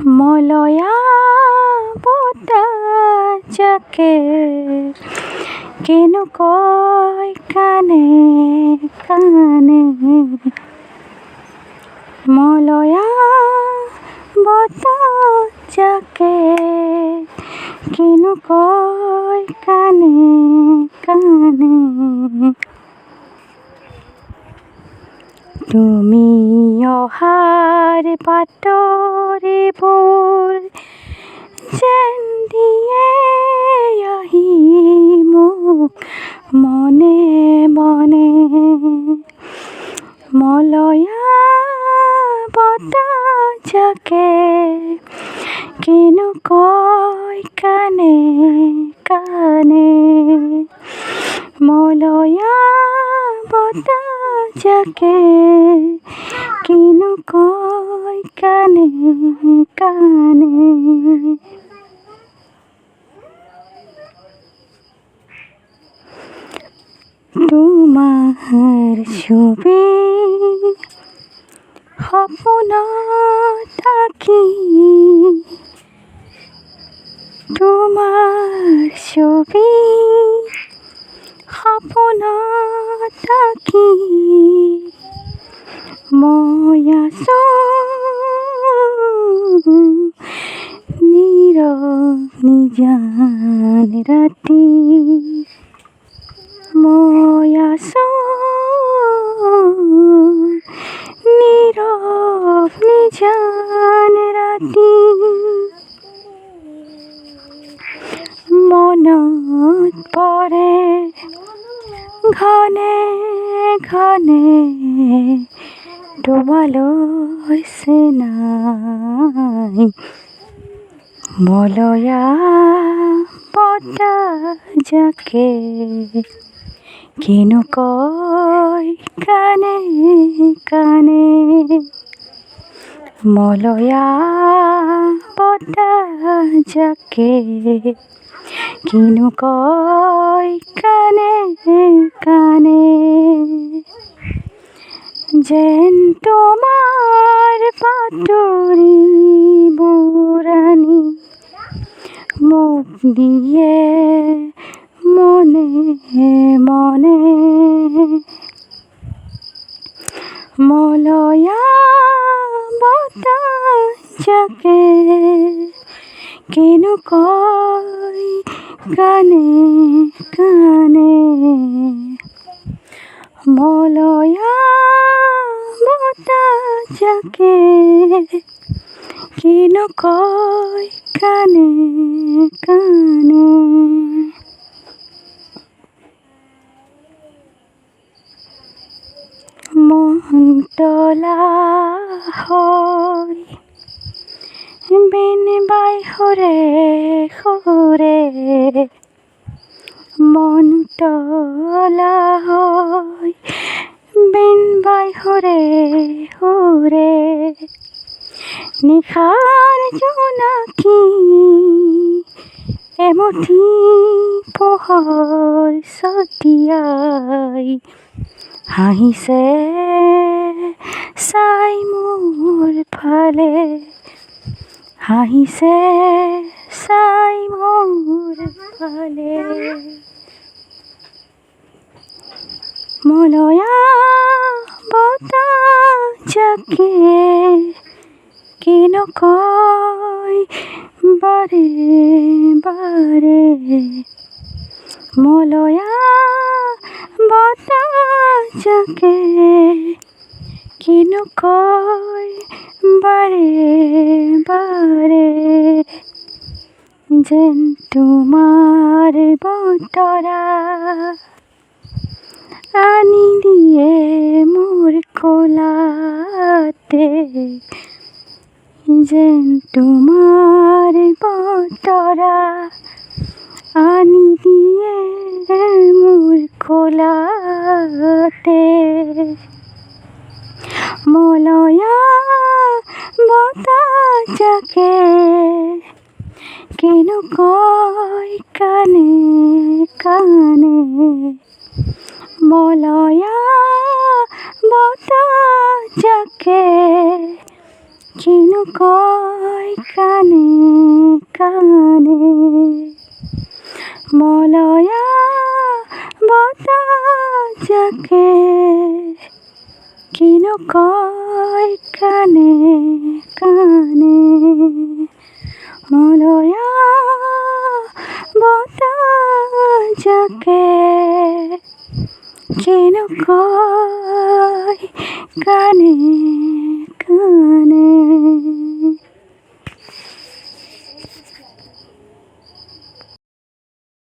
মলয়া বতাজাকে কেন কয় কানে কানে। মলয়া বতাজাকে কেন কয় কানে কানে। তুমি অহাৰ বাটৰে বোৰ যেন দিয়ে আহি মোক মনে মনে। মলয়া বতাজাকে কেন কয় কানে কানে। মলয়া বতাজাকে কেন কয় কানে কানে। তোমার ছবি সপোনত আঁকি, তোমাৰ ছবি সপোনত আঁকি মই আছো নীৰৱ নিজান ৰাতি। মই আছো নীৰৱ নিজান ৰাতি। মনত পৰে ঘনে ঘনে তোমালৈ চেনাই। মলয়া বতাজাকে কেন কয় কানে কানে। মলয়া বতাজাকে কেন কয় কানে কানে। যেন তোমাৰ বাতৰি বুৰানি মোক দিয়ে মনে মনে। মলয়া বতাজাকে কেন কয় কানে কানে। মলয়া বতাজাকে কেন কয় কানে কানে। মন তলা হয় বিন বাইহৰে সুৰে। মন তলা হয় বিন বাইহৰে সুৰে। নিশাৰ জোনাকী এমুঠি পোহৰ ছটিয়াই হাঁহিছে চাই মোৰ ফালে। হাঁহিছে চাই মোৰ ফালে। মলয়া বতাজাকে কেন কয় বাৰে বাৰে। মলয়া বতাজাকে কেন কয় বাৰে বাৰে। যেন তোমাৰ বতৰা আনি দিয়ে মোৰ কোলাতে। যেন তোমাৰ বতৰা আনি দিয়ে মোৰ কোলাতে। মলয়া বতাজাকে কেন কয় কানে কানে। মলয়া বতাজাকে কেন কয় কানে কানে মলয়া বতাজাকে কিনো কয় কানে কানে মলয়া বতাজাকে কিনো কয় কানে